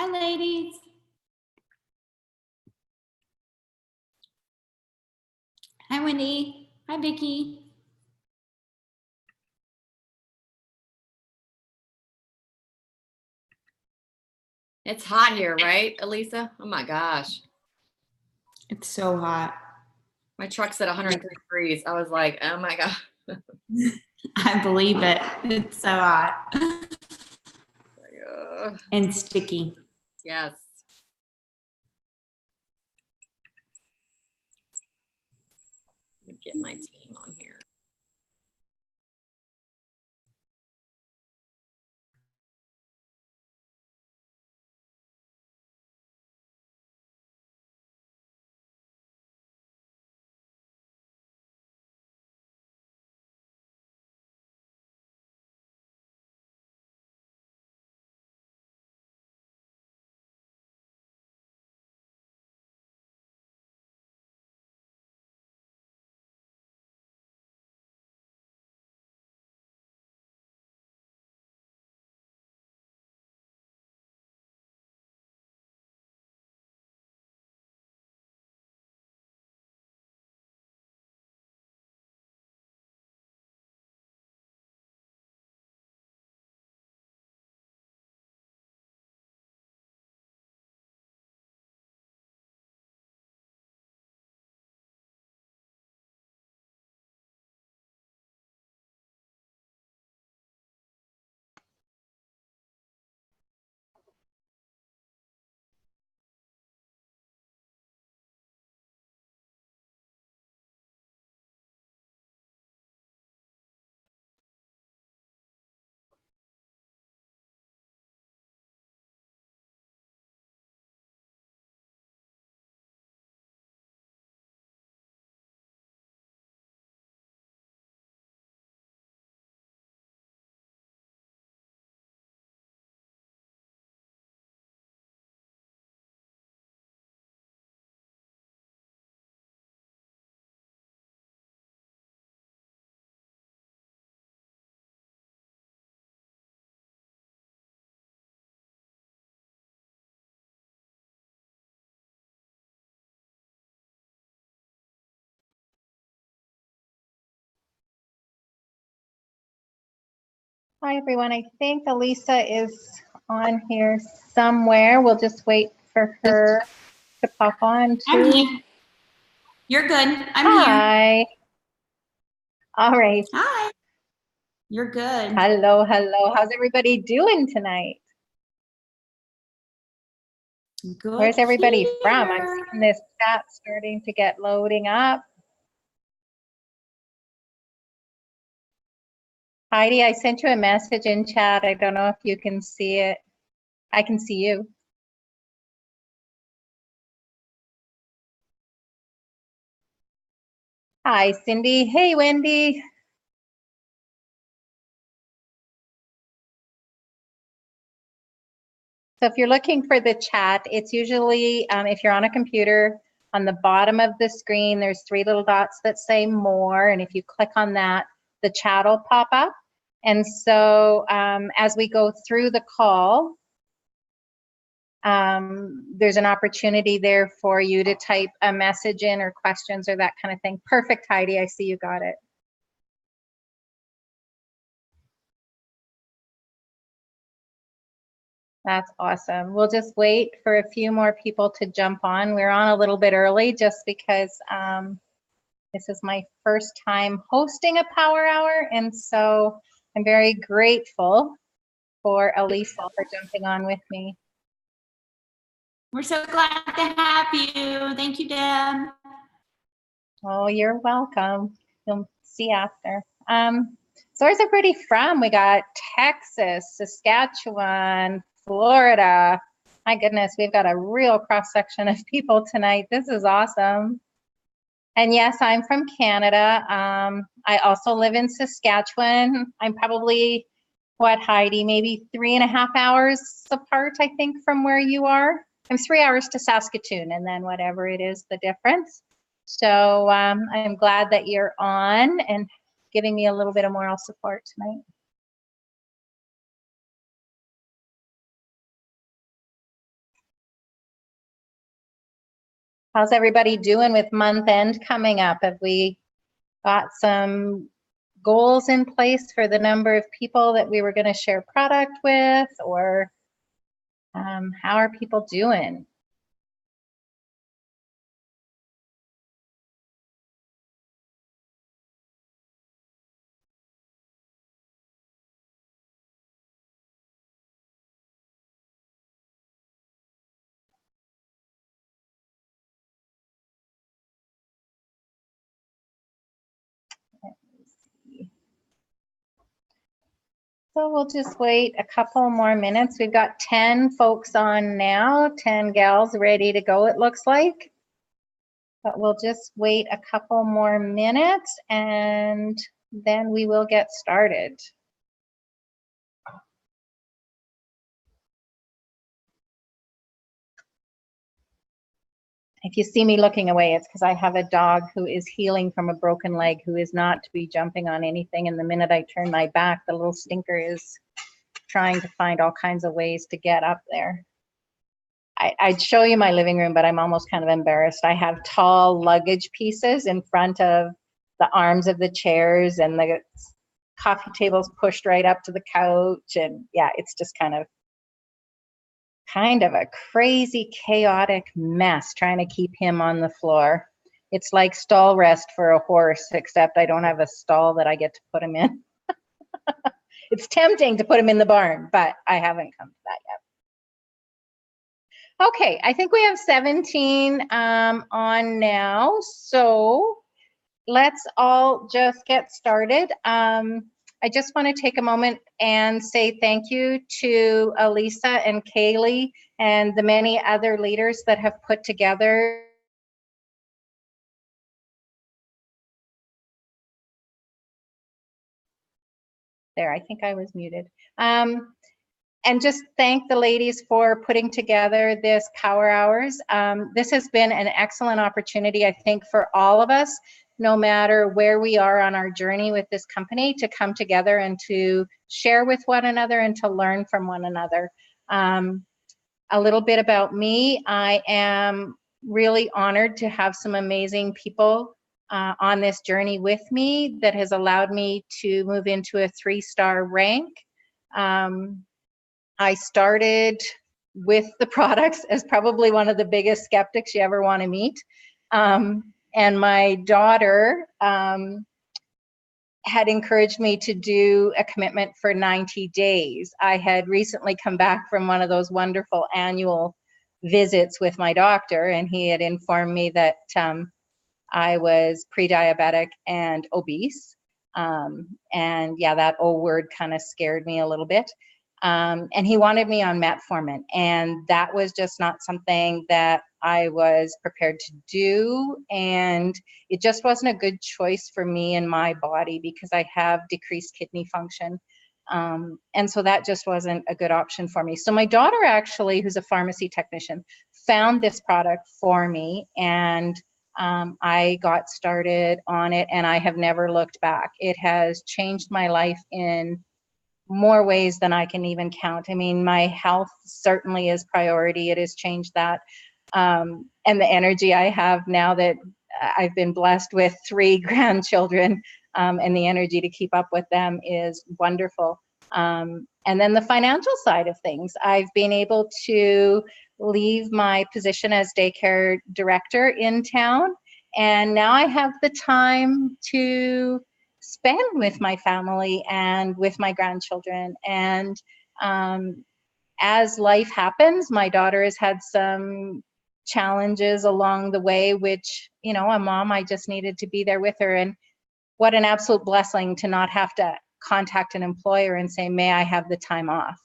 Hi, ladies. Hi, Wendy. Hi, Vicki. It's hot here, right, Elisa? Oh my gosh. It's so hot. My truck's at 103 degrees. I was like, oh my God. I believe it. It's so hot. And sticky. Yes. Let me get my team on here. Hi, everyone. I think Elisa is on here somewhere. We'll just wait for her to pop on I'm too. here. You're good. I'm here. Hi. All right. Hi. You're good. Hello, hello. How's everybody doing tonight? Good. Where's everybody here. from? I'm seeing this chat starting to get loading up. Heidi, I sent you a message in chat. I don't know if you can see it. I can see you. Hi, Cindy. Hey, Wendy. So if you're looking for the chat, it's usually, if you're on a computer, on the bottom of the screen, there's 3 little dots that say more. And if you click on that, the chat will pop up. And so as we go through the call, there's an opportunity there for you to type a message in or questions or that kind of thing. Perfect, Heidi. I see you got it. That's awesome. We'll just wait for a few more people to jump on. We're on a little bit early just because this is my first time hosting a Power Hour, and so I'm very grateful for Elisa for jumping on with me. We're so glad to have you. Thank you, Deb. Oh, you're welcome. You'll see after. So where's everybody from? We got Texas, Saskatchewan, Florida. My goodness, we've got a real cross-section of people tonight. This is awesome. And yes, I'm from Canada. I also live in Saskatchewan. I'm probably, what, Heidi, maybe 3.5 hours apart, I think, from where you are. I'm 3 hours to Saskatoon, and then whatever it is, the difference. So I'm glad that you're on and giving me a little bit of moral support tonight. How's everybody doing with month end coming up? Have we got some goals in place for the number of people that we were going to share product with, or how are people doing? So we'll just wait a couple more minutes. We've got 10 folks on now, 10 gals ready to go, it looks like. But we'll just wait a couple more minutes and then we will get started. If you see me looking away, it's because I have a dog who is healing from a broken leg, who is not to be jumping on anything. And the minute I turn my back, the little stinker is trying to find all kinds of ways to get up there. I'd show you my living room, but I'm almost kind of embarrassed. I have tall luggage pieces in front of the arms of the chairs, and the coffee table's pushed right up to the couch. And yeah, it's just kind of a crazy, chaotic mess trying to keep him on the floor. It's like stall rest for a horse, except I don't have a stall that I get to put him in. It's tempting to put him in the barn, but I haven't come to that yet. Okay, I think we have 17 on now, so let's all just get started. I just want to take a moment and say thank you to Elisa and Kaylee and the many other leaders that have put together there. I think I was muted. And just thank the ladies for putting together this Power Hours. This has been an excellent opportunity, I think, for all of us, no matter where we are on our journey with this company, to come together and to share with one another and to learn from one another. A little bit about me. I am really honored to have some amazing people on this journey with me that has allowed me to move into a 3-star rank. I started with the products as probably one of the biggest skeptics you ever want to meet. And my daughter had encouraged me to do a commitment for 90 days. I had recently come back from one of those wonderful annual visits with my doctor, and he had informed me that I was pre-diabetic and obese. And yeah, that O word kind of scared me a little bit. And he wanted me on metformin, and that was just not something that I was prepared to do, and it just wasn't a good choice for me and my body because I have decreased kidney function, and so that just wasn't a good option for me. So my daughter, actually, who's a pharmacy technician, found this product for me, and I got started on it, and I have never looked back. It has changed my life in more ways than I can even count. I mean, my health certainly is priority. It has changed that. And the energy I have now that I've been blessed with 3 grandchildren, and the energy to keep up with them is wonderful. And then the financial side of things, I've been able to leave my position as daycare director in town, and now I have the time to spend with my family and with my grandchildren. And as life happens, my daughter has had some challenges along the way, which, you know, a mom, I just needed to be there with her. And what an absolute blessing to not have to contact an employer and say, may I have the time off?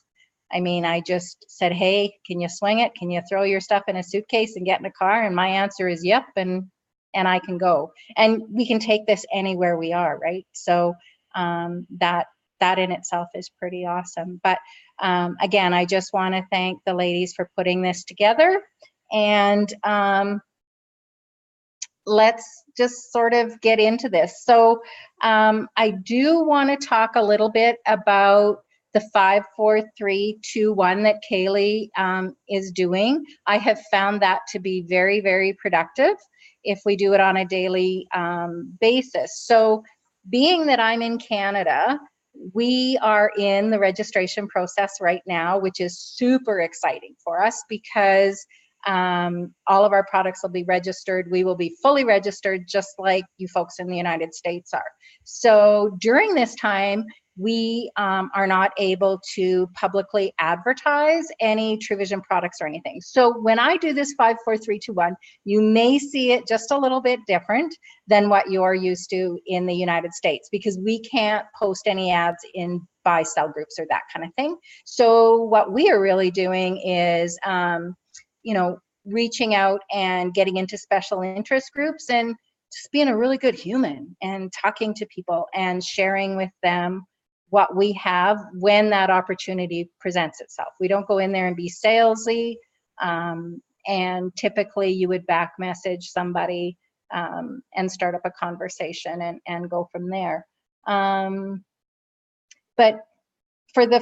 I mean, I just said, hey, can you swing it? Can you throw your stuff in a suitcase and get in a car? And my answer is yep, and I can go. And we can take this anywhere we are, right? So that in itself is pretty awesome. But again, I just want to thank the ladies for putting this together. And let's just sort of get into this. So I do want to talk a little bit about the 5-4-3-2-1 that Kaylee is doing. I have found that to be very, very productive if we do it on a daily basis. So being that I'm in Canada, we are in the registration process right now, which is super exciting for us because all of our products will be registered. We will be fully registered just like you folks in the United States are. So during this time, we are not able to publicly advertise any TrueVision products or anything. So when I do this 5-4-3-2-1, you may see it just a little bit different than what you're used to in the United States, because we can't post any ads in buy sell groups or that kind of thing. So what we are really doing is, you know, reaching out and getting into special interest groups and just being a really good human and talking to people and sharing with them what we have when that opportunity presents itself. We don't go in there and be salesy, and typically you would back message somebody and start up a conversation and go from there. But for the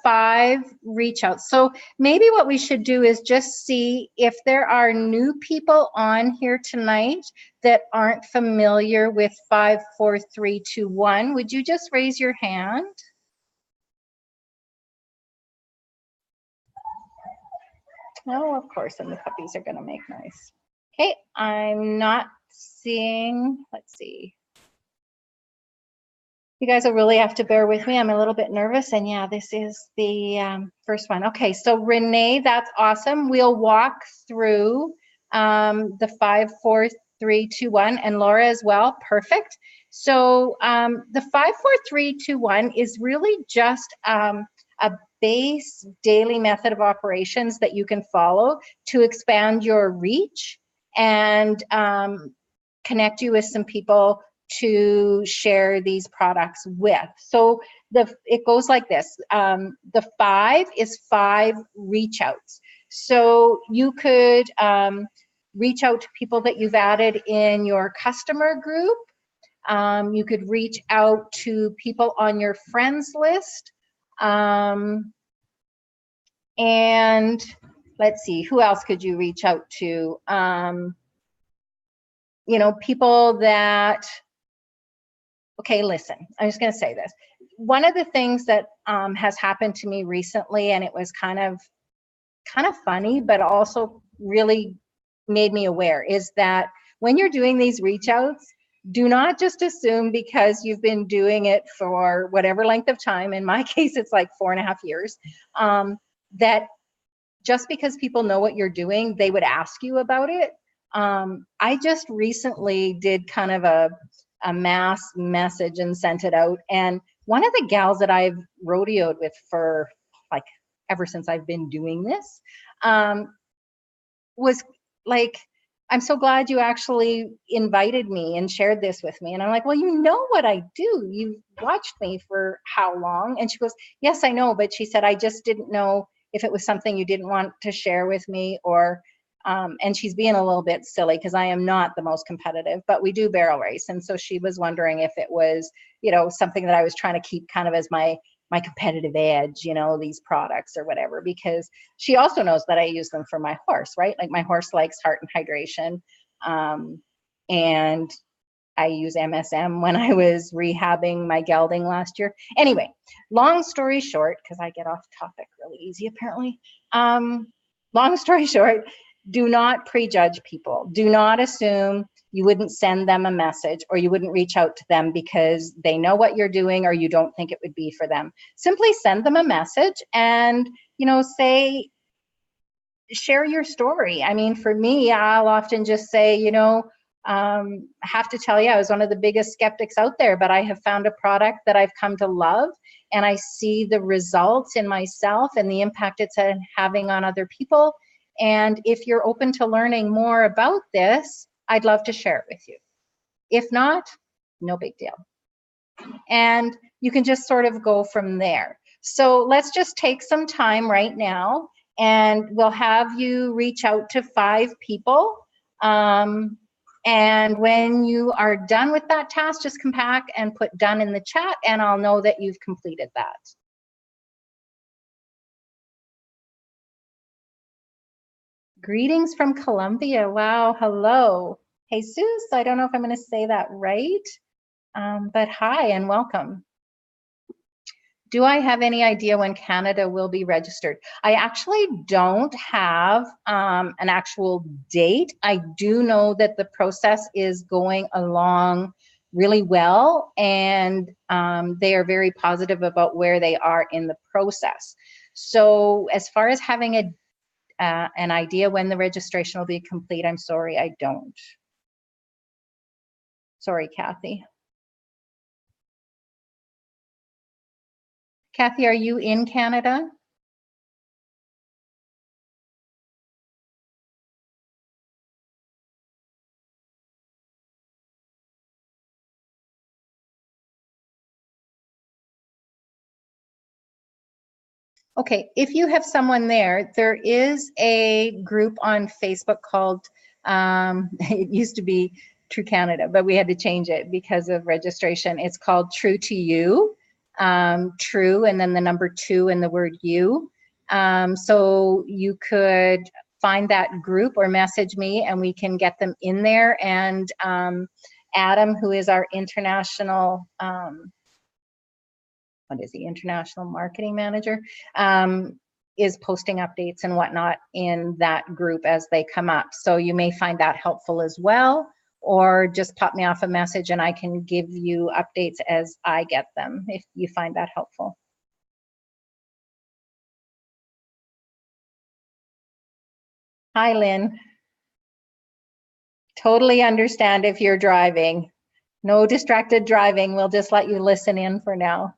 5 reach outs. So maybe what we should do is just see if there are new people on here tonight that aren't familiar with 5-4-3-2-1. Would you just raise your hand? No, of course, and the puppies are going to make noise. Okay, I'm not seeing, let's see. You guys will really have to bear with me. I'm a little bit nervous. And yeah, this is the first one. Okay, so Renee, that's awesome. We'll walk through the 5-4-3-2-1, and Laura as well. Perfect. So the 5-4-3-2-1 is really just a base daily method of operations that you can follow to expand your reach and connect you with some people to share these products with. So it goes like this. The 5 is 5 reach outs. So you could reach out to people that you've added in your customer group. You could reach out to people on your friends list. And let's see, who else could you reach out to? You know, people that, okay, listen, I'm just going to say this. One of the things that has happened to me recently, and it was kind of funny, but also really made me aware, is that when you're doing these reach outs, do not just assume because you've been doing it for whatever length of time, in my case, it's like 4.5 years, that just because people know what you're doing, they would ask you about it. I just recently did kind of a mass message and sent it out. And one of the gals that I've rodeoed with for like ever since I've been doing this was like, I'm so glad you actually invited me and shared this with me. And I'm like, well, you know what I do. You've watched me for how long? And she goes, yes, I know. But she said, I just didn't know if it was something you didn't want to share with me, or and she's being a little bit silly because I am not the most competitive, but we do barrel race. And so she was wondering if it was, you know, something that I was trying to keep kind of as my competitive edge, you know, these products or whatever, because she also knows that I use them for my horse, right? Like my horse likes heart and hydration. And I use MSM when I was rehabbing my gelding last year. Anyway, long story short, because I get off topic really easy apparently. Long story short, do not prejudge people. Do not assume you wouldn't send them a message or you wouldn't reach out to them because they know what you're doing or you don't think it would be for them. Simply send them a message and, you know, say, share your story. I mean, for me, I'll often just say, you know, I have to tell you, I was one of the biggest skeptics out there, but I have found a product that I've come to love, and I see the results in myself and the impact it's having on other people. And if you're open to learning more about this, I'd love to share it with you. If not, no big deal. And you can just sort of go from there. So let's just take some time right now, and we'll have you reach out to 5 people. And when you are done with that task, just come back and put done in the chat, and I'll know that you've completed that. Greetings from Colombia. Wow, hello. Jesus, I don't know if I'm going to say that right, but hi and welcome. Do I have any idea when Canada will be registered? I actually don't have an actual date. I do know that the process is going along really well, and they are very positive about where they are in the process. So as far as having an idea when the registration will be complete, I'm sorry, I don't. Sorry, Kathy. Kathy, are you in Canada? Okay, if you have someone there, there is a group on Facebook called, it used to be True Canada, but we had to change it because of registration. It's called True to You, True, and then the number 2 and the word you. So you could find that group or message me and we can get them in there. And Adam, who is our international, what is he, international marketing manager, is posting updates and whatnot in that group as they come up. So you may find that helpful as well, or just pop me off a message and I can give you updates as I get them if you find that helpful. Hi, Lynn. Totally understand if you're driving. No distracted driving. We'll just let you listen in for now.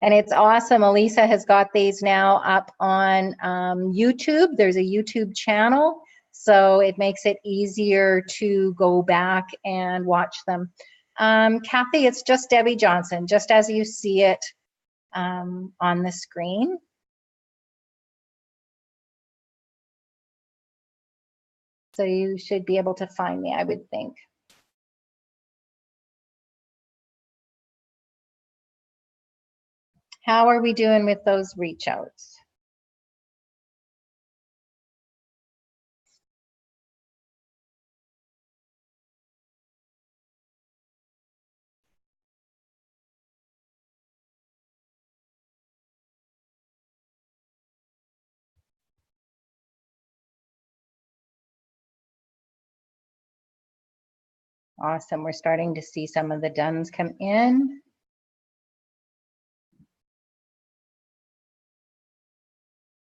And it's awesome. Elisa has got these now up on YouTube. There's a YouTube channel, so it makes it easier to go back and watch them. Kathy, it's just Debbie Johnson, just as you see it on the screen. So you should be able to find me, I would think. How are we doing with those reach outs? Awesome, we're starting to see some of the dones come in.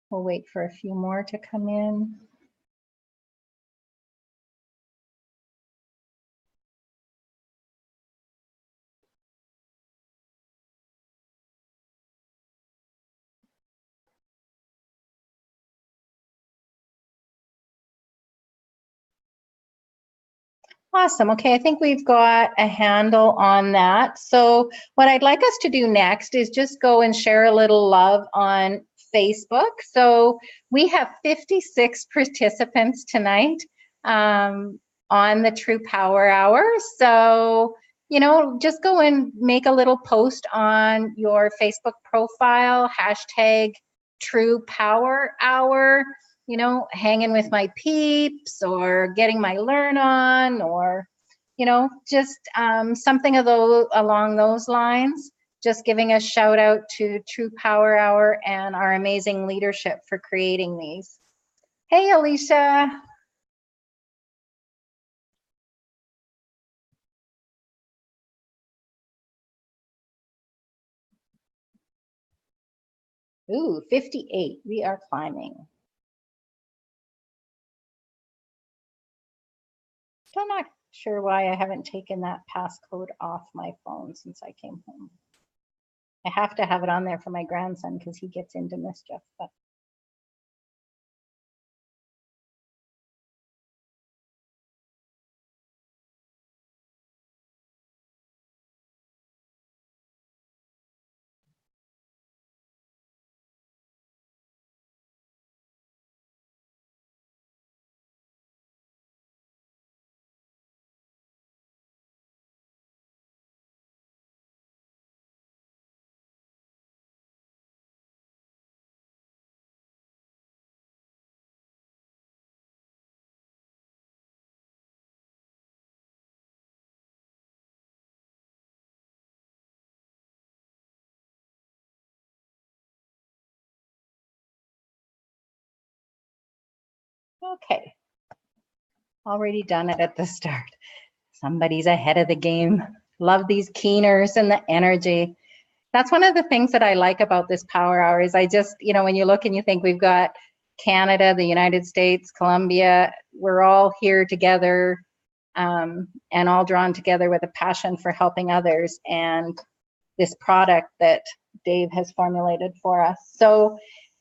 We'll wait for a few more to come in. Awesome. Okay, I think we've got a handle on that. So what I'd like us to do next is just go and share a little love on Facebook. So we have 56 participants tonight on the True Power Hour. So, you know, just go and make a little post on your Facebook profile, hashtag True Power Hour, you know, hanging with my peeps or getting my learn on, or, you know, just something of those along those lines. Just giving a shout out to True Power Hour and our amazing leadership for creating these. Hey, Alicia. Ooh, 58. We are climbing. I'm not sure why I haven't taken that passcode off my phone since I came home. I have to have it on there for my grandson because he gets into mischief. But Okay. Already done it at the start. Somebody's ahead of the game. Love these keeners and the energy. That's one of the things that I like about this power hour is I just, you know, when you look and you think we've got Canada, the United States, Colombia, we're all here together and all drawn together with a passion for helping others and this product that Dave has formulated for us. So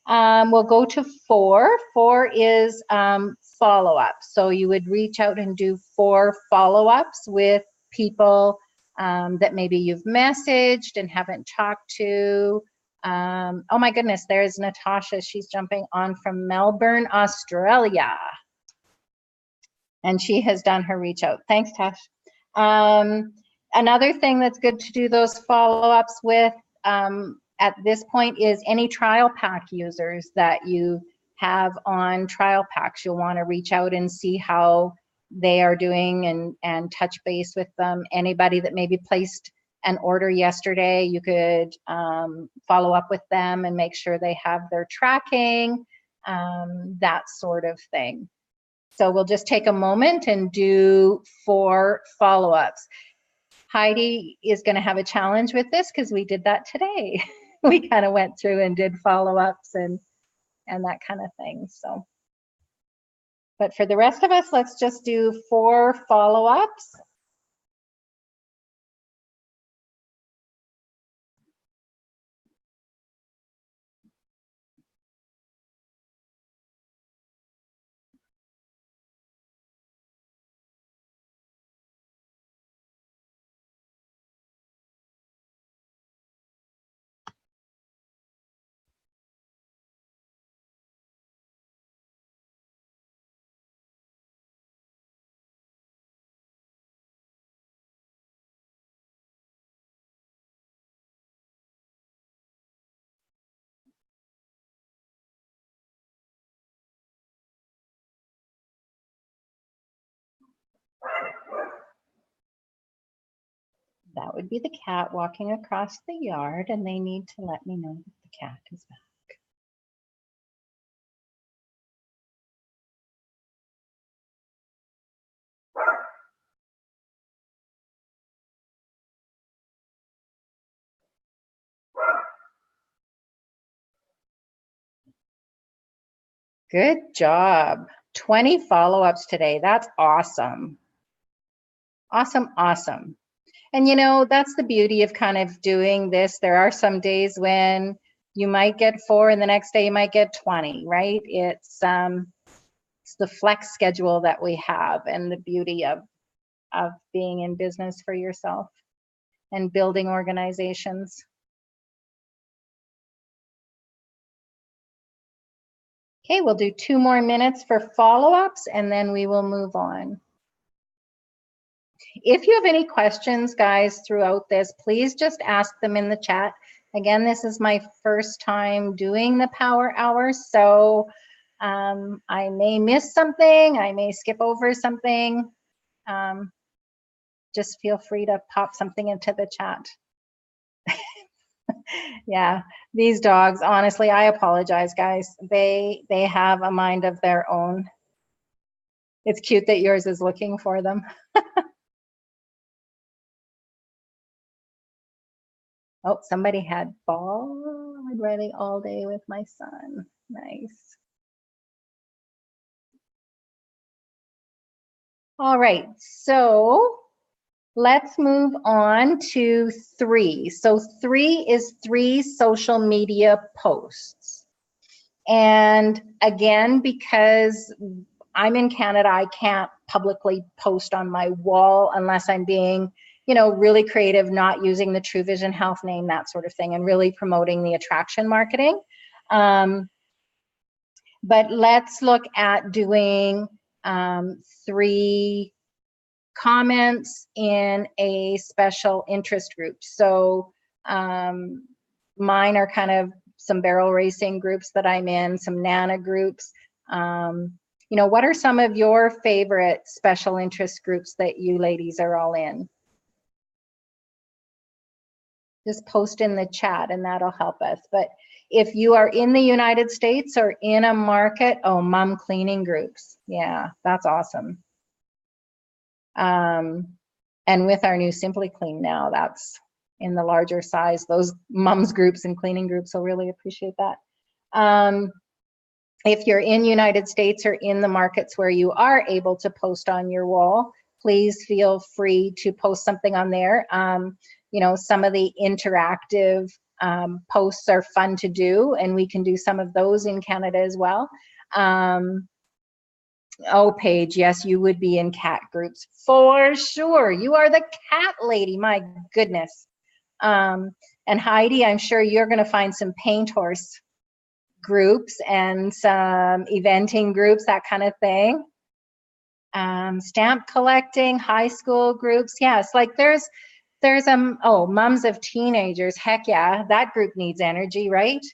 we'll go to 4. 4 is follow-up. So you would reach out and do 4 follow-ups with people that maybe you've messaged and haven't talked to. Oh my goodness, there's Natasha. She's jumping on from Melbourne, Australia. And she has done her reach out. Thanks, Tash. Another thing that's good to do those follow-ups with at this point is any trial pack users that you have on trial packs. You'll want to reach out and see how they are doing and touch base with them. Anybody that maybe placed an order yesterday, you could follow up with them and make sure they have their tracking, that sort of thing. So we'll just take a moment and do 4 follow-ups. Heidi is going to have a challenge with this because we did that today. We kind of went through and did follow-ups and that kind of thing. So, but for the rest of us, let's just do 4 follow-ups. That would be the cat walking across the yard, and they need to let me know that the cat is back. Good job. 20 follow-ups today. That's awesome. Awesome, awesome. And you know, that's the beauty of kind of doing this. There are some days when you might get 4 and the next day you might get 20, right? It's the flex schedule that we have and the beauty of being in business for yourself and building organizations. Okay, we'll do 2 more minutes for follow-ups and then we will move on. If you have any questions, guys, throughout this, please just ask them in the chat. Again, this is my first time doing the power hour, so I may miss something, I may skip over something. Just feel free to pop something into the chat. Yeah, these dogs, honestly, I apologize, guys. They have a mind of their own. It's cute that yours is looking for them. Oh, somebody had ball ready all day with my son. Nice. All right, so let's move on to 3. So 3 is 3 social media posts. And again, because I'm in Canada, I can't publicly post on my wall unless I'm being, you know, really creative, not using the True Vision Health name, that sort of thing, and really promoting the attraction marketing. But let's look at doing 3 comments in a special interest group. So mine are kind of some barrel racing groups that I'm in, some NANA groups. You know, what are some of your favorite special interest groups that you ladies are all in? just post in the chat and that'll help us. But if you are in the United States or in a market, oh, mom cleaning groups. Yeah, that's awesome. And with our new Simply Clean now, that's in the larger size. Those moms groups and cleaning groups will really appreciate that. If you're in United States or in the markets where you are able to post on your wall, please feel free to post something on there. You know, some of the interactive posts are fun to do, and we can do some of those in Canada as well. Oh, Paige, yes, you would be in cat groups for sure. You are the cat lady, my goodness. And Heidi, I'm sure you're going to find some paint horse groups and some eventing groups, that kind of thing. Stamp collecting, high school groups. Yes, like there's oh, moms of teenagers. Heck yeah, that group needs energy, right?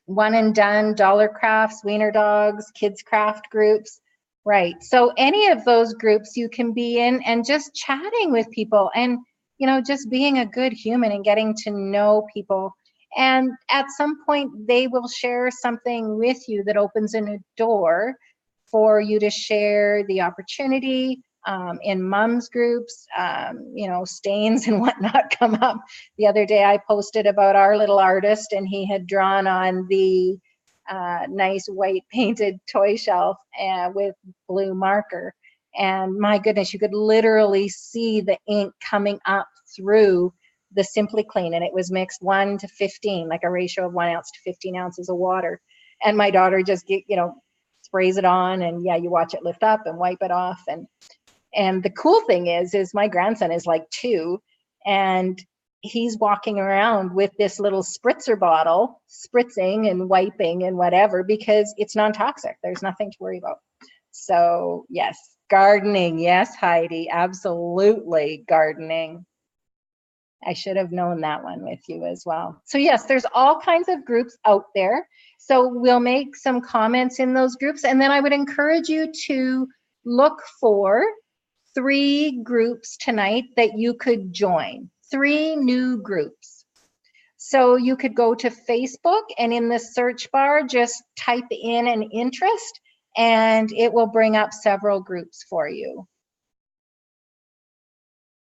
One and done, dollar crafts, wiener dogs, kids craft groups, right? So any of those groups you can be in and just chatting with people and, you know, just being a good human and getting to know people. And at some point they will share something with you that opens in a door for you to share the opportunity. In moms groups, you know, stains and whatnot come up. The other day I posted about our little artist, and he had drawn on the nice white painted toy shelf with blue marker. And my goodness, you could literally see the ink coming up through the Simply Clean, and it was mixed 1 to 15, like a ratio of 1 ounce to 15 ounces of water. And my daughter just, you know, sprays it on, and yeah, you watch it lift up and wipe it off. And the cool thing is my grandson is like 2, and he's walking around with this little spritzer bottle, spritzing and wiping and whatever, because it's non-toxic. There's nothing to worry about. So yes, gardening. Yes, Heidi, absolutely gardening. I should have known that one with you as well. So yes, there's all kinds of groups out there. So we'll make some comments in those groups, and then I would encourage you to look for 3 groups tonight that you could join, 3 new groups. So you could go to Facebook, and in the search bar, just type in an interest, and it will bring up several groups for you.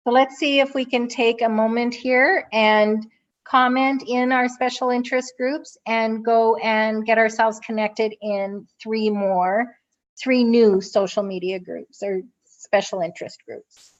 So let's see if we can take a moment here and comment in our special interest groups and go and get ourselves connected in 3 new social media groups or special interest groups.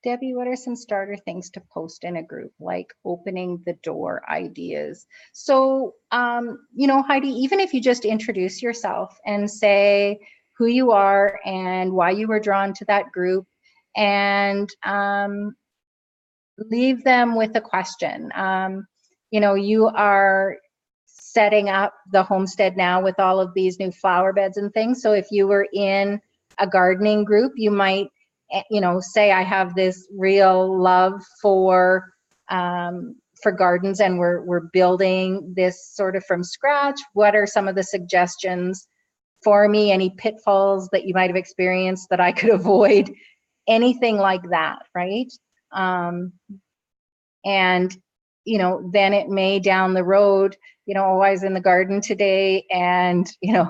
Debbie, what are some starter things to post in a group, like opening the door ideas? So, you know, Heidi, even if you just introduce yourself and say who you are and why you were drawn to that group, and leave them with a question. You know, you are setting up the homestead now with all of these new flower beds and things. So if you were in a gardening group, you might, you know, say, I have this real love for gardens, and we're building this sort of from scratch. What are some of the suggestions for me? Any pitfalls that you might have experienced that I could avoid? Anything like that, right? And you know, then it may down the road, you know, oh, I was in the garden today, and you know,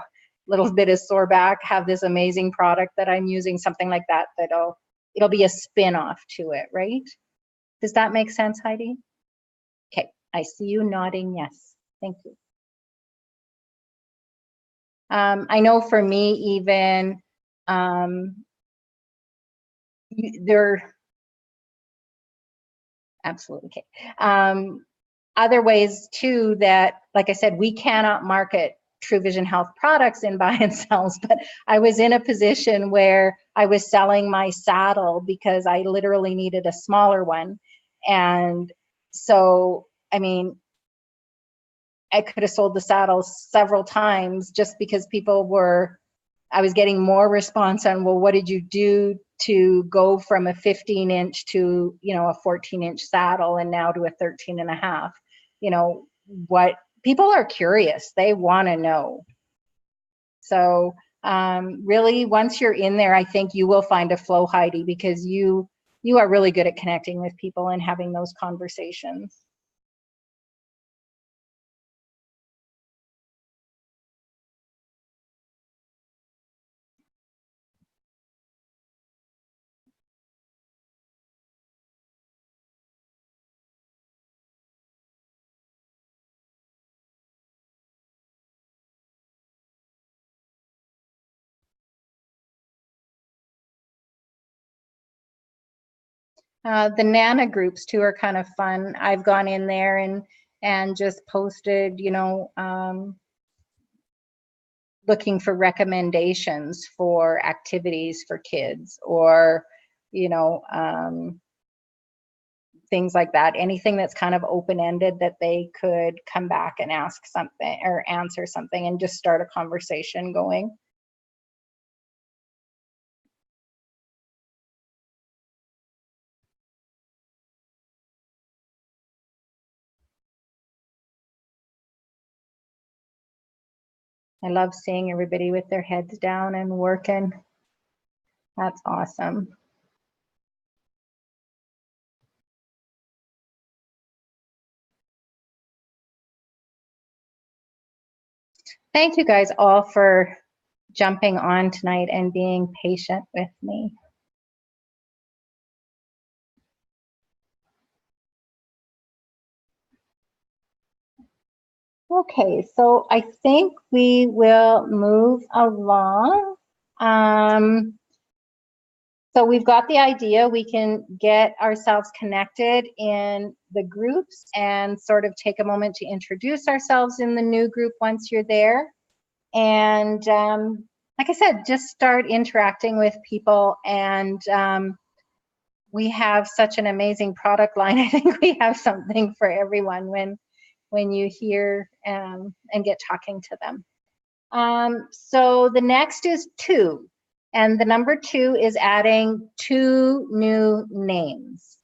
little bit of sore back, have this amazing product that I'm using, something like that, it'll be a spin-off to it, right? Does that make sense, Heidi? Okay, I see you nodding yes. Thank you. I know for me, even there absolutely okay. Other ways too that, like I said, we cannot market True Vision Health products in buy and sells, but I was in a position where I was selling my saddle because I literally needed a smaller one. And so, I mean, I could have sold the saddle several times just because I was getting more response on, well, what did you do to go from a 15-inch to, a 14-inch saddle and now to a 13 and a half? What people are curious, they want to know. So really, once you're in there, I think you will find a flow, Heidi, because you are really good at connecting with people and having those conversations. The Nana groups too are kind of fun. I've gone in there and just posted, looking for recommendations for activities for kids, or things like that. Anything that's kind of open-ended that they could come back and ask something or answer something and just start a conversation going. I love seeing everybody with their heads down and working. That's awesome. Thank you guys all for jumping on tonight and being patient with me. Okay, so I think we will move along. So we've got the idea. We can get ourselves connected in the groups and sort of take a moment to introduce ourselves in the new group once you're there. And like I said, just start interacting with people. And we have such an amazing product line. I think we have something for everyone when you hear and get talking to them. So the next is 2. And the number 2 is adding 2 new names.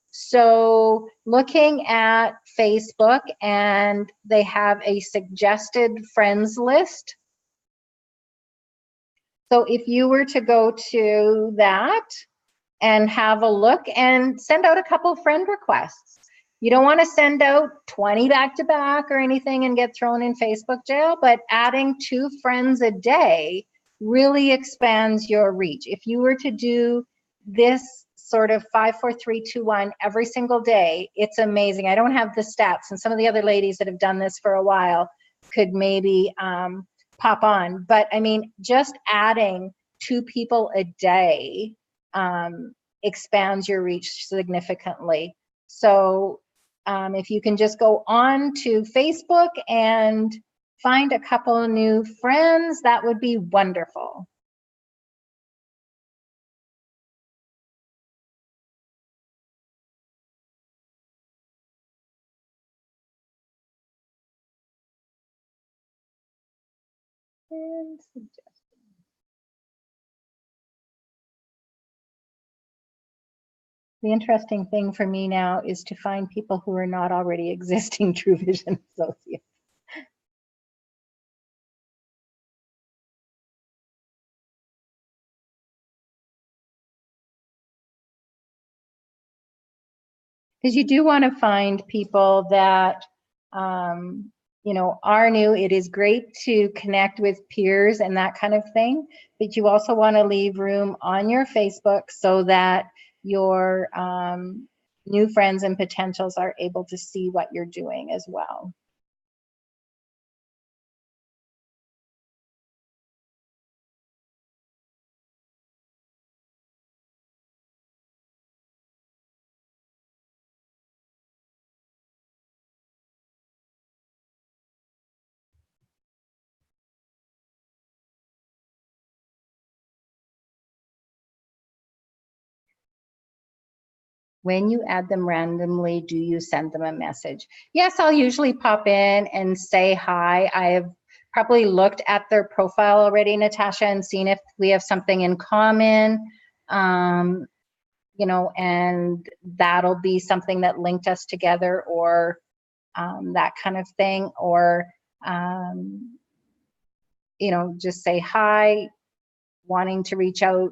So looking at Facebook, and they have a suggested friends list. So if you were to go to that and have a look and send out a couple friend requests. You don't want to send out 20 back to back or anything and get thrown in Facebook jail, but adding 2 friends a day really expands your reach. If you were to do this sort of 5, 4, 3, 2, 1 every single day, it's amazing. I don't have the stats, and some of the other ladies that have done this for a while could maybe pop on. But I mean, just adding 2 people a day expands your reach significantly. So if you can just go on to Facebook and find a couple of new friends, that would be wonderful. And the interesting thing for me now is to find people who are not already existing True Vision associates. Because you do want to find people that are new. It is great to connect with peers and that kind of thing, but you also want to leave room on your Facebook so that your new friends and potentials are able to see what you're doing as well. When you add them randomly, do you send them a message? Yes, I'll usually pop in and say hi. I have probably looked at their profile already, Natasha, and seen if we have something in common, you know, and that'll be something that linked us together, or that kind of thing, or, you know, just say hi, wanting to reach out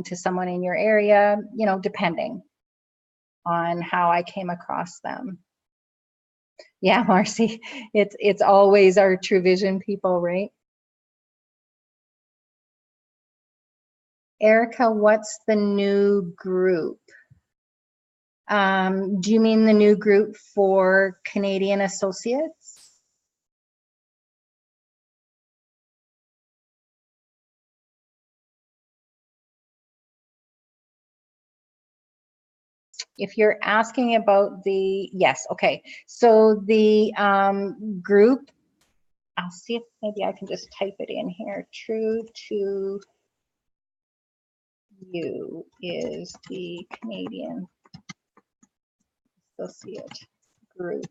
to someone in your area, you know, depending on how I came across them. Yeah, Marcy, it's always our True Vision people, right? Erica, what's the new group? Do you mean the new group for Canadian Associates? If you're asking about the, yes, okay. So the group, I'll see if maybe I can just type it in here. True to You is the Canadian Associate group.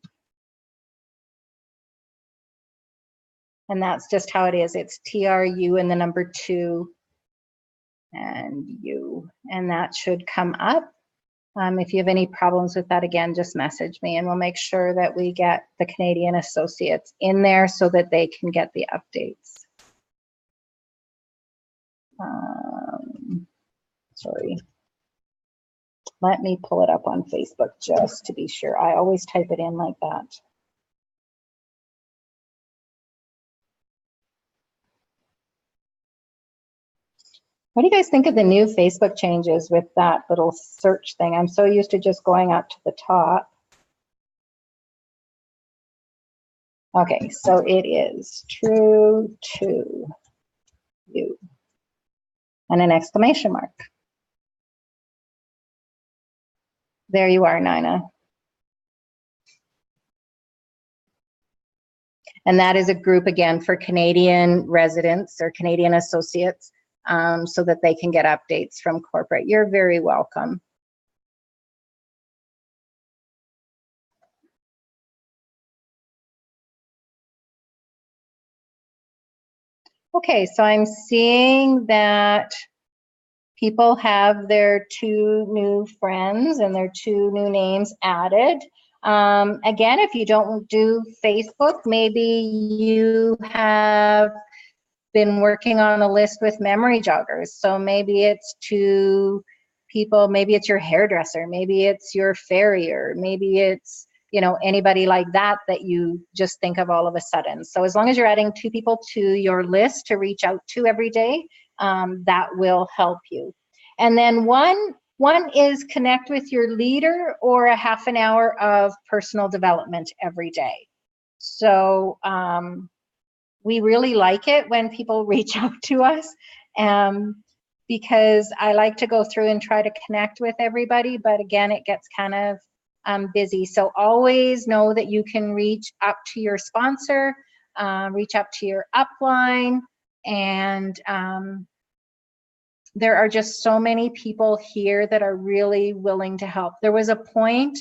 And that's just how it is. It's TRU and the number 2 and U. And that should come up. If you have any problems with that, again, just message me and we'll make sure that we get the Canadian Associates in there so that they can get the updates. Sorry. Let me pull it up on Facebook just to be sure. I always type it in like that. What do you guys think of the new Facebook changes with that little search thing? I'm so used to just going up to the top. Okay, so it is True to You and an exclamation mark. There you are, Nina. And that is a group, again, for Canadian residents or Canadian associates, so that they can get updates from corporate. You're very welcome. Okay, so I'm seeing that people have their 2 new friends and their 2 new names added. Again, if you don't do Facebook, maybe you have been working on a list with memory joggers. So maybe it's 2 people, maybe it's your hairdresser, maybe it's your farrier, maybe it's, you know, anybody like that that you just think of all of a sudden. So as long as you're adding 2 people to your list to reach out to every day, that will help you. And then one is connect with your leader or a half an hour of personal development every day. So we really like it when people reach out to us, because I like to go through and try to connect with everybody, but again, it gets kind of busy. So always know that you can reach up to your sponsor, reach up to your upline, and there are just so many people here that are really willing to help. There was a point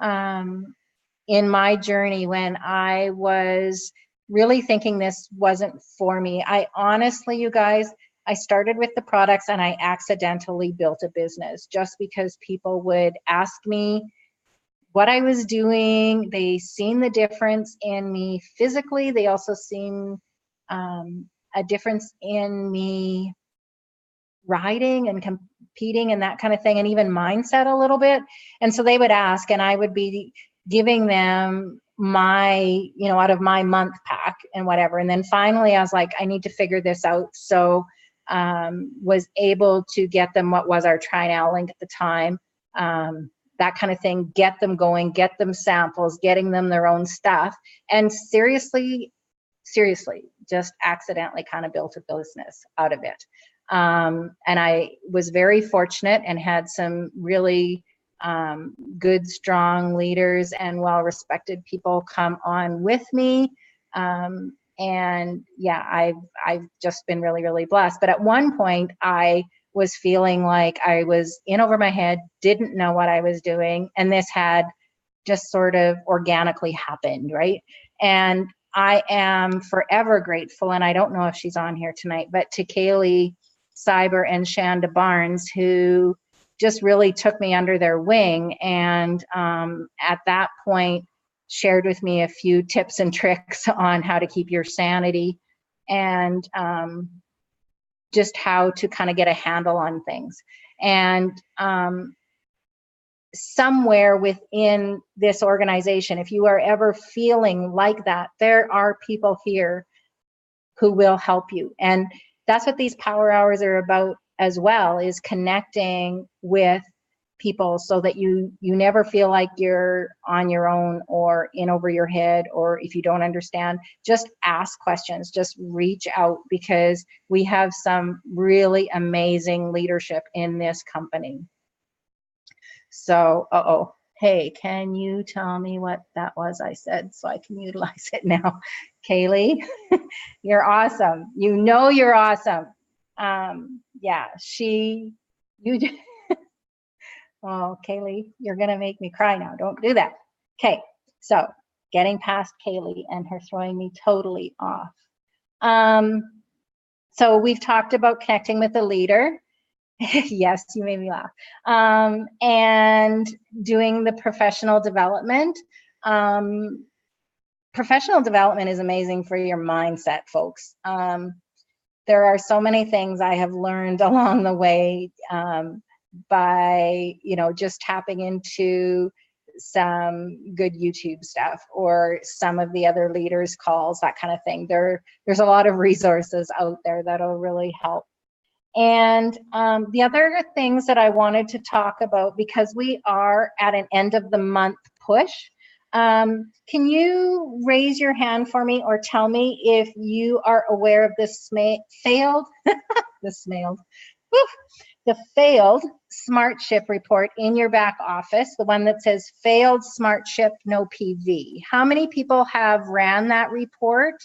in my journey when I was really thinking this wasn't for me. I honestly, you guys, I started with the products and I accidentally built a business just because people would ask me what I was doing. They seen the difference in me physically. They also seen a difference in me riding and competing and that kind of thing, and even mindset a little bit. And so they would ask, and I would be giving them my, you know, out of my month pack and whatever. And then finally I was like, I need to figure this out. So was able to get them what was our Try Now link at the time, that kind of thing, get them going, get them samples, getting them their own stuff. And seriously, just accidentally kind of built a business out of it. And I was very fortunate and had some really good, strong leaders and well-respected people come on with me. And yeah, I've just been really, really blessed. But at one point, I was feeling like I was in over my head, didn't know what I was doing, and this had just sort of organically happened, right? And I am forever grateful, and I don't know if she's on here tonight, but to Kaylee Cyber and Shanda Barnes, who just really took me under their wing, and at that point shared with me a few tips and tricks on how to keep your sanity, and just how to kind of get a handle on things. And somewhere within this organization, if you are ever feeling like that, there are people here who will help you. And that's what these power hours are about as well, is connecting with people so that you never feel like you're on your own or in over your head, or if you don't understand, just ask questions, just reach out, because we have some really amazing leadership in this company. So, hey, can you tell me what that was I said so I can utilize it now? Kaylee, you're awesome. You know you're awesome. Yeah, oh, Kaylee, you're gonna make me cry now. Don't do that. Okay, so getting past Kaylee and her throwing me totally off. So we've talked about connecting with the leader. Yes, you made me laugh. And doing the professional development. Professional development is amazing for your mindset, folks. There are so many things I have learned along the way by, just tapping into some good YouTube stuff or some of the other leaders' calls, that kind of thing. There's a lot of resources out there that'll really help. And the other things that I wanted to talk about, because we are at an end of the month push, can you raise your hand for me or tell me if you are aware of this the failed SmartShip report in your back office, the one that says failed SmartShip, no PV. How many people have ran that report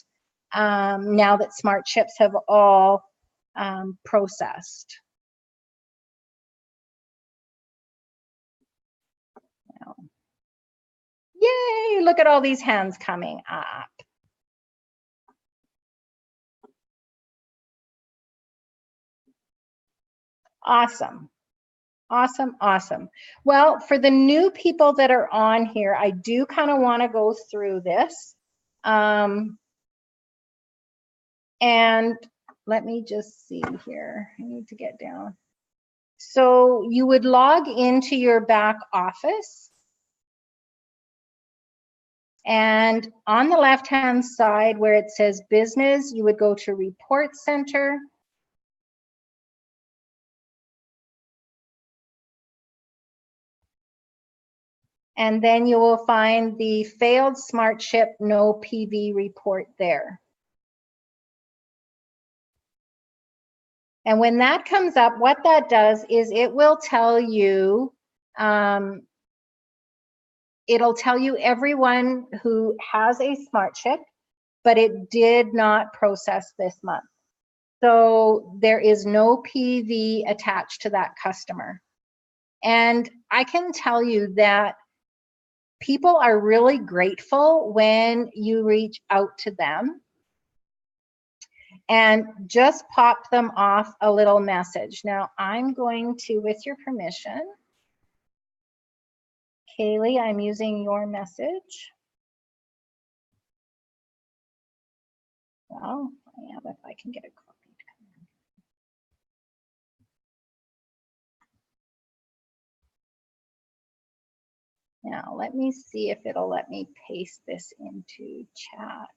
now that SmartShips have all processed? Yay, look at all these hands coming up. Awesome. Awesome, awesome. Well, for the new people that are on here, I do kind of want to go through this. And let me just see here. I need to get down. So you would log into your back office. And on the left-hand side where it says business, you would go to Report Center. And then you will find the failed SmartShip no PV report there. And when that comes up, what that does is it will tell you, it'll tell you everyone who has a SmartShip, but it did not process this month. So there is no PV attached to that customer. And I can tell you that people are really grateful when you reach out to them and just pop them off a little message. Now I'm going to, with your permission, Kaylee, I'm using your message. Well, I am, if I can get a copy. Now, let me see if it'll let me paste this into chat.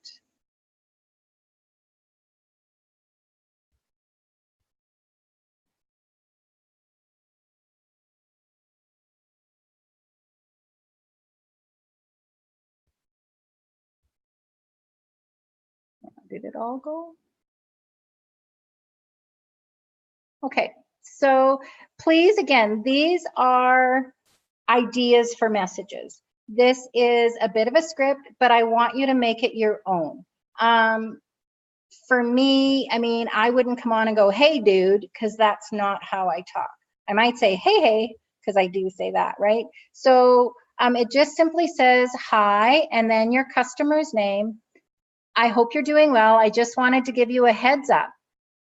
Did it all go? Okay, so please, again, these are ideas for messages. This is a bit of a script, but I want you to make it your own. for me, I mean, I wouldn't come on and go, hey, dude, because that's not how I talk. I might say, hey, because I do say that, right? So it just simply says hi, and then your customer's name. I hope you're doing well. I just wanted to give you a heads up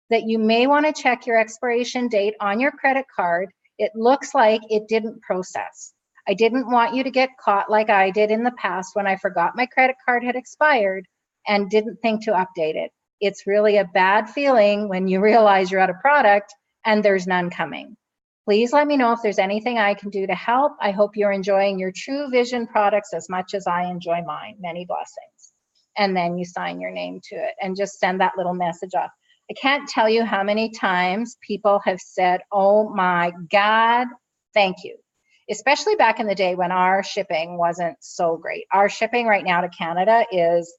that you may want to check your expiration date on your credit card. It looks like it didn't process. I didn't want you to get caught like I did in the past when I forgot my credit card had expired and didn't think to update it. It's really a bad feeling when you realize you're out of product and there's none coming. Please let me know if there's anything I can do to help. I hope you're enjoying your True Vision products as much as I enjoy mine. Many blessings. And then you sign your name to it and just send that little message off. I can't tell you how many times people have said, oh my God, thank you. Especially back in the day when our shipping wasn't so great. Our shipping right now to Canada is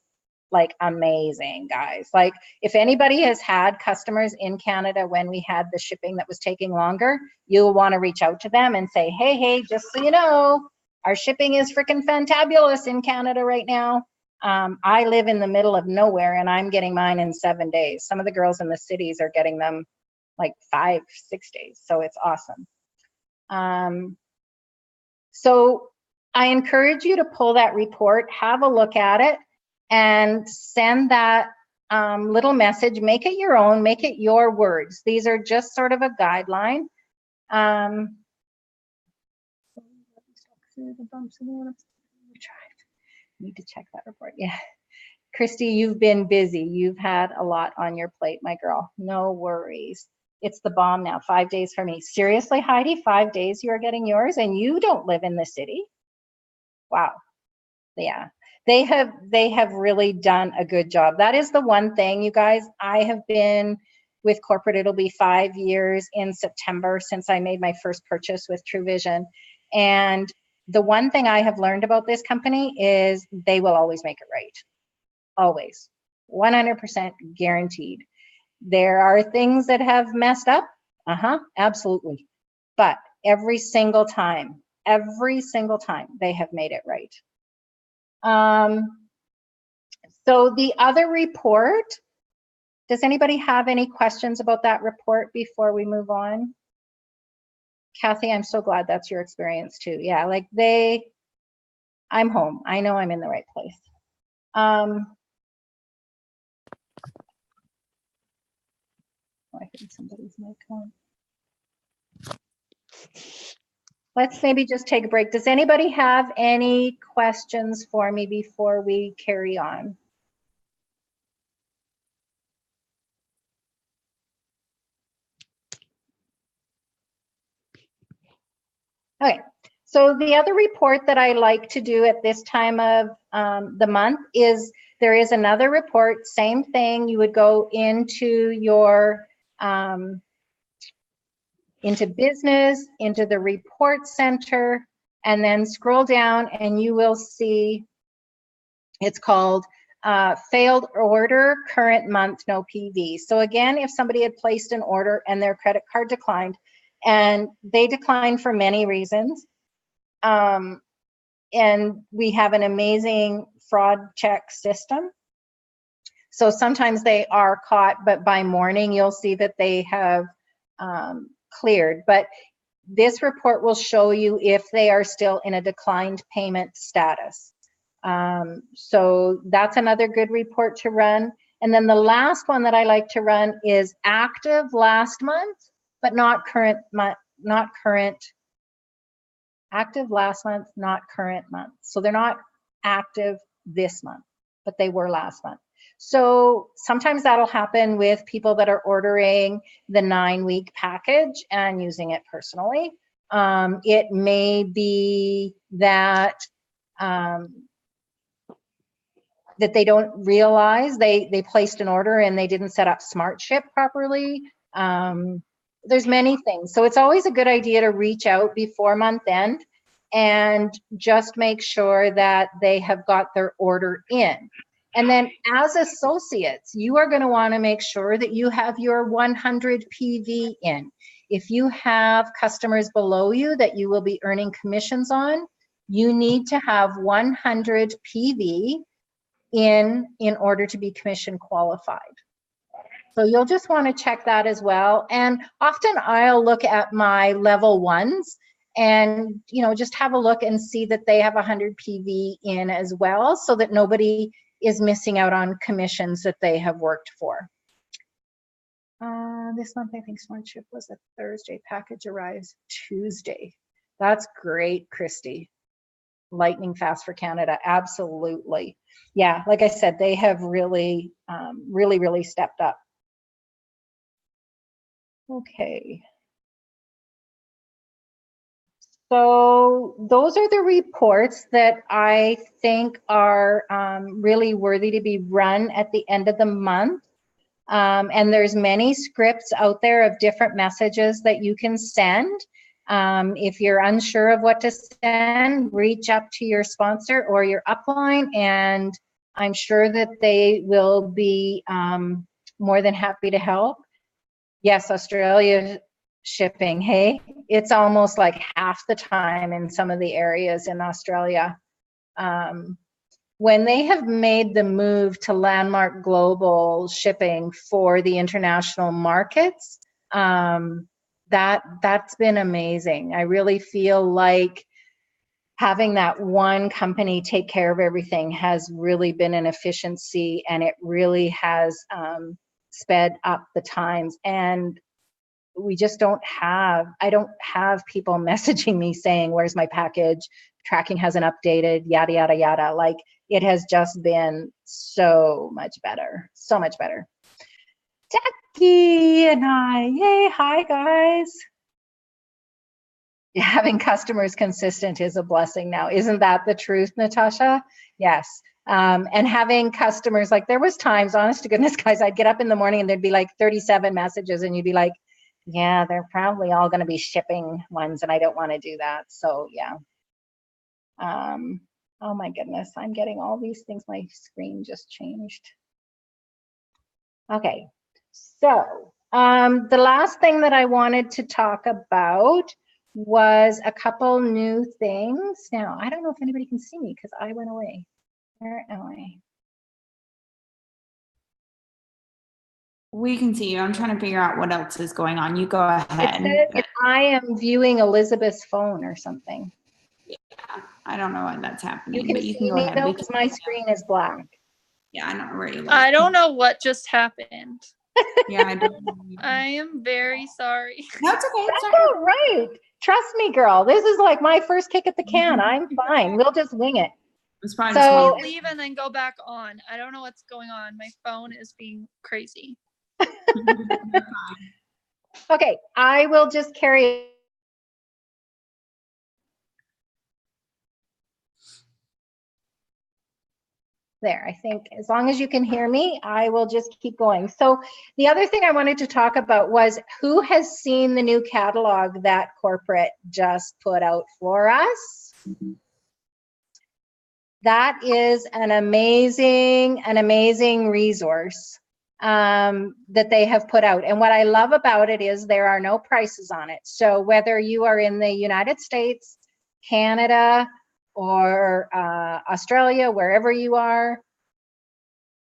like amazing, guys. Like if anybody has had customers in Canada when we had the shipping that was taking longer, you'll want to reach out to them and say, hey, just so you know, our shipping is freaking fantabulous in Canada right now. I live in the middle of nowhere and I'm getting mine in 7 days. Some of the girls in the cities are getting them like 5-6 days. So it's awesome. So I encourage you to pull that report, have a look at it, and send that little message. Make it your own, make it your words. These are just sort of a guideline. Need to check that report. Yeah. Christy, you've been busy. You've had a lot on your plate, my girl. No worries. It's the bomb now. 5 days for me. Seriously, Heidi, 5 days you are getting yours and you don't live in the city? Wow. Yeah. They have really done a good job. That is the one thing, you guys. I have been with corporate. It'll be 5 years in September since I made my first purchase with True Vision. And the one thing I have learned about this company is they will always make it right. Always. 100% guaranteed. There are things that have messed up. Absolutely. But every single time, they have made it right. So the other report, does anybody have any questions about that report before we move on? Kathy, I'm so glad that's your experience too. Yeah, like I'm home. I know I'm in the right place. I think somebody's mic on. Let's maybe just take a break. Does anybody have any questions for me before we carry on? Okay, so the other report that I like to do at this time of the month is there is another report, same thing. You would go into your into business, into the report center, and then scroll down and you will see it's called failed order, current month, no PV. So again, if somebody had placed an order and their credit card declined, and they declined for many reasons, and we have an amazing fraud check system. So sometimes they are caught, but by morning you'll see that they have cleared. But this report will show you if they are still in a declined payment status. So that's another good report to run. And then the last one that I like to run is active last month, but not current month, not current. Active last month, not current month. So they're not active this month, but they were last month. So sometimes that'll happen with people that are ordering the 9-week package and using it personally. It may be that that they don't realize they placed an order and they didn't set up Smart Ship properly. There's many things. So it's always a good idea to reach out before month end and just make sure that they have got their order in. And then as associates, you are going to want to make sure that you have your 100 PV in. If you have customers below you that you will be earning commissions on, you need to have 100 PV in order to be commission qualified. So you'll just want to check that as well. And often I'll look at my level ones and, you know, just have a look and see that they have 100 PV in as well, so that nobody is missing out on commissions that they have worked for. This month, I think Smart Ship was a Thursday. Package arrives Tuesday. That's great, Christy. Lightning fast for Canada. Absolutely. Yeah, like I said, they have really, really stepped up. Okay. So those are the reports that I think are really worthy to be run at the end of the month. And there's many scripts out there of different messages that you can send. If you're unsure of what to send, reach up to your sponsor or your upline, and I'm sure that they will be more than happy to help. Yes, Australia shipping, hey, it's almost like half the time in some of the areas in Australia. When they have made the move to Landmark Global Shipping for the international markets, that's been amazing. I really feel like having that one company take care of everything has really been an efficiency, and it really has sped up the times. And we just I don't have people messaging me saying, where's my package? Tracking hasn't updated, yada, yada, yada. Like, it has just been so much better, so much better. Jackie and I, yay, hi guys. Having customers consistent is a blessing now. Isn't that the truth, Natasha? Yes. And having customers, like, there was times, honest to goodness, guys, I'd get up in the morning and there'd be like 37 messages and you'd be like, yeah, they're probably all going to be shipping ones and I don't want to do that. So yeah. Oh my goodness, I'm getting all these things. My screen just changed. Okay, so the last thing that I wanted to talk about was a couple new things. Now, I don't know if anybody can see me because I went away. Where am I? We can see you. I'm trying to figure out what else is going on. You go ahead. It says I am viewing Elizabeth's phone or something. Yeah, I don't know why that's happening. You can but you see can go me ahead. though, because my screen is black. Yeah, I don't know where you live. I don't know what just happened. Yeah, I don't know. I am very sorry. No, it's okay. It's That's not all right. Trust me, girl. This is like my first kick at the can. I'm fine. We'll just wing it. It's probably So- just Leave and then go back on. I don't know what's going on. My phone is being crazy. me. Okay, I will just carry. There, I think as long as you can hear me, I will just keep going. So the other thing I wanted to talk about was, who has seen the new catalog that corporate just put out for us? That is an amazing resource that they have put out. And what I love about it is there are no prices on it. So whether you are in the United States, Canada, or Australia, wherever you are,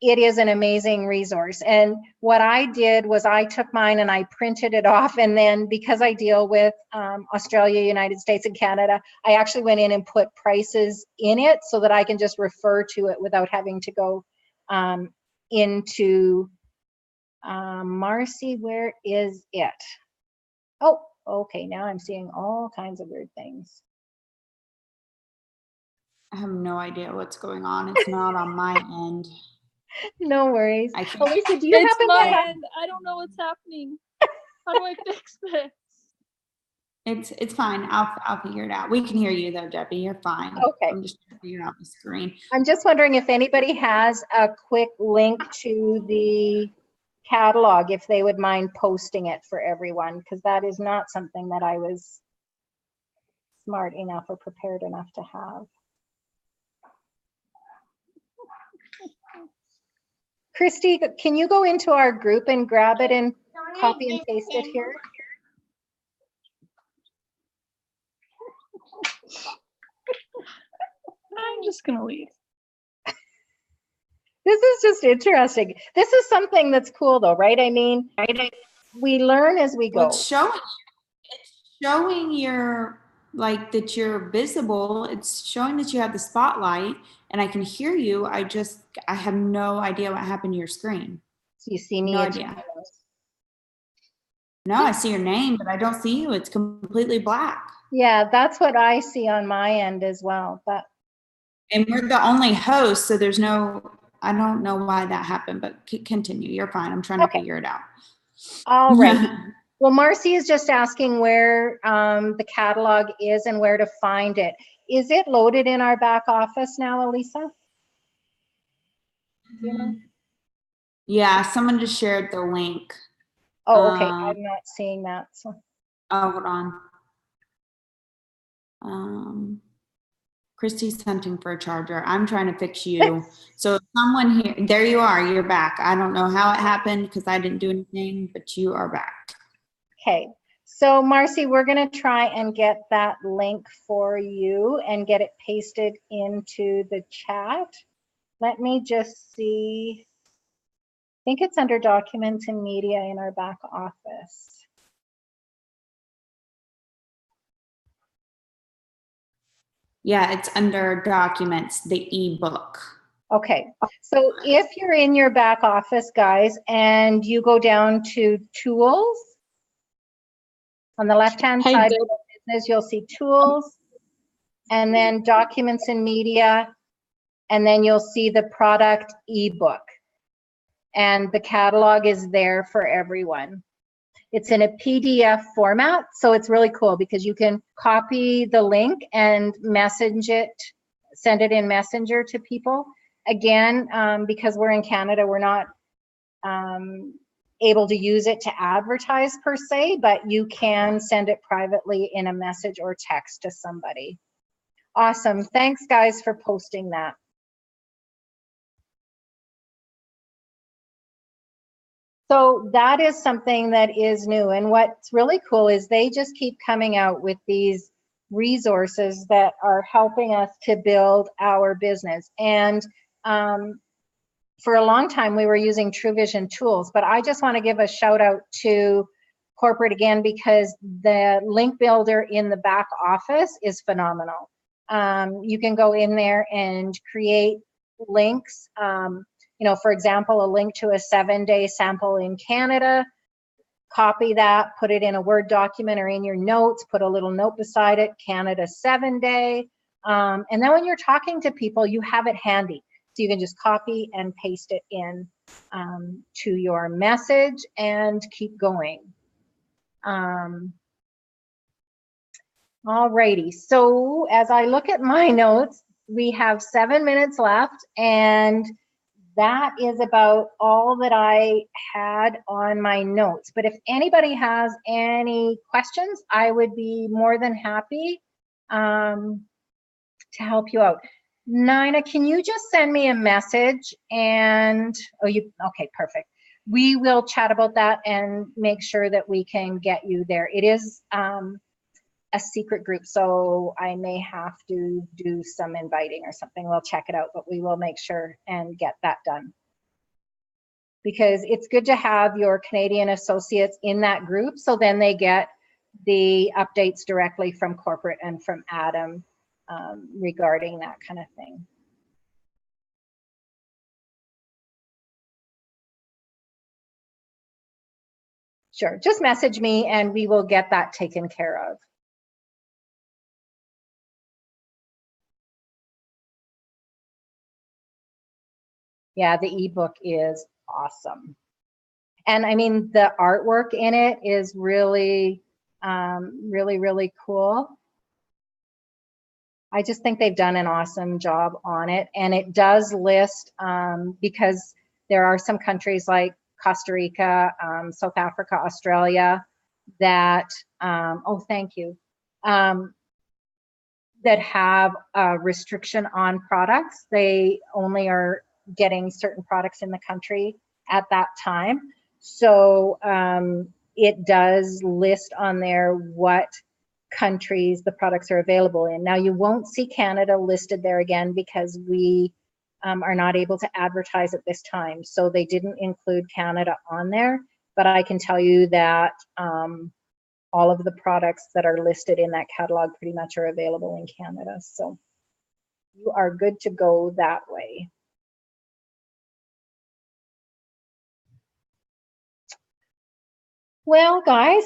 it is an amazing resource. And what I did was I took mine and I printed it off. And then because I deal with Australia, United States, and Canada, I actually went in and put prices in it so that I can just refer to it without having to go into Marcy, where is it? Oh, okay, now I'm seeing all kinds of weird things. I have no idea what's going on. It's not on my end. No worries. I can't- Elisa, do you It's happen my to have? end. I don't know what's happening. How do I fix this? It's fine. I'll figure it out. We can hear you though, Debbie. You're fine. Okay. I'm just trying to figure out the screen. I'm just wondering if anybody has a quick link to the catalog, if they would mind posting it for everyone, because that is not something that I was smart enough or prepared enough to have. Christy, can you go into our group and grab it and copy and paste it here? I'm just gonna leave. This is just interesting. This is something that's cool though, right? I mean, we learn as we Well, go. it's showing your, like, that you're visible. It's showing that you have the spotlight and I can hear you. I have no idea what happened to your screen. So you see me. No it's- idea. No, I see your name, but I don't see you. It's completely black. Yeah, that's what I see on my end as well. But And we're the only host, so there's no, I don't know why that happened, but continue. You're fine. I'm trying to Okay. figure it out. all right. Well, Marcy is just asking where the catalog is and where to find it. Is it loaded in our back office now, Elisa? Do you know? Yeah, someone just shared the link. Oh, okay. I'm not seeing that. So. Oh, hold on. Christy's hunting for a charger. I'm trying to fix you. So someone here, there you are, you're back. I don't know how it happened because I didn't do anything, but you are back. Okay. So Marcy, we're going to try and get that link for you and get it pasted into the chat. Let me just see. I think it's under documents and media in our back office. Yeah, it's under documents, the ebook. Okay, so if you're in your back office, guys, and you go down to tools, on the left-hand side of the business, you'll see tools, and then documents and media, and then you'll see the product ebook. And the catalog is there for everyone. It's in a PDF format, so it's really cool because you can copy the link and message it, send it in Messenger to people. Again, because we're in Canada, we're not able to use it to advertise per se, but you can send it privately in a message or text to somebody. Awesome. Thanks, guys, for posting that. So that is something that is new. And what's really cool is they just keep coming out with these resources that are helping us to build our business. And for a long time, we were using TrueVision tools, but I just want to give a shout out to corporate again, because the link builder in the back office is phenomenal. You can go in there and create links. You know, for example, a link to a 7-day sample in Canada, copy that, put it in a Word document or in your notes, put a little note beside it, Canada 7-day. And then when you're talking to people, you have it handy. So you can just copy and paste it in to your message and keep going. All righty, so as I look at my notes, we have 7 minutes left, and that is about all that I had on my notes. But if anybody has any questions, I would be more than happy to help you out. Nina, can you just send me a message and, oh, you, okay, perfect. We will chat about that and make sure that we can get you there. It is a secret group, so I may have to do some inviting or something. We'll check it out, but we will make sure and get that done. Because it's good to have your Canadian associates in that group, so then they get the updates directly from corporate and from Adam regarding that kind of thing. Sure, just message me and we will get that taken care of. Yeah, the ebook is awesome. And I mean, the artwork in it is really, really cool. I just think they've done an awesome job on it. And it does list, because there are some countries like Costa Rica, South Africa, Australia, that, oh, thank you, that have a restriction on products. They only are getting certain products in the country at that time. So it does list on there what countries the products are available in. Now you won't see Canada listed there again because we are not able to advertise at this time. So they didn't include Canada on there, but I can tell you that all of the products that are listed in that catalog pretty much are available in Canada. So you are good to go that way. Well, guys,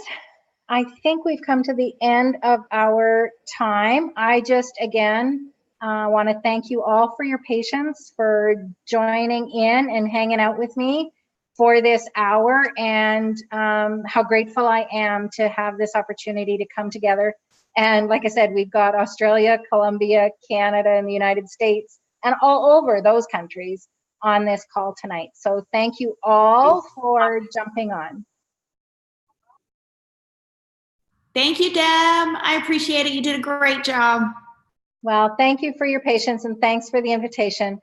I think we've come to the end of our time. I just, again, want to thank you all for your patience, for joining in and hanging out with me for this hour, and how grateful I am to have this opportunity to come together. And like I said, we've got Australia, Colombia, Canada, and the United States, and all over those countries on this call tonight. So thank you all for jumping on. Thank you, Deb. I appreciate it. You did a great job. Well, thank you for your patience, and thanks for the invitation.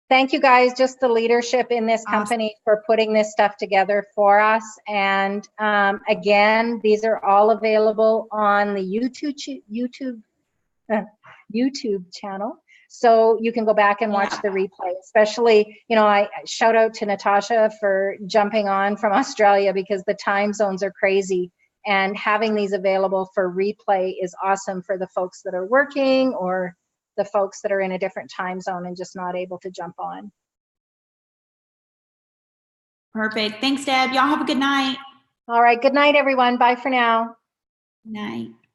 Thank you guys, just the leadership in this company, for putting this stuff together for us. And again, these are all available on the YouTube channel. So you can go back and watch the replay, especially, you know, I shout out to Natasha for jumping on from Australia, because the time zones are crazy. And having these available for replay is awesome for the folks that are working, or the folks that are in a different time zone and just not able to jump on. Perfect. Thanks, Deb. Y'all have a good night. All right. Good night, everyone. Bye for now. Good night.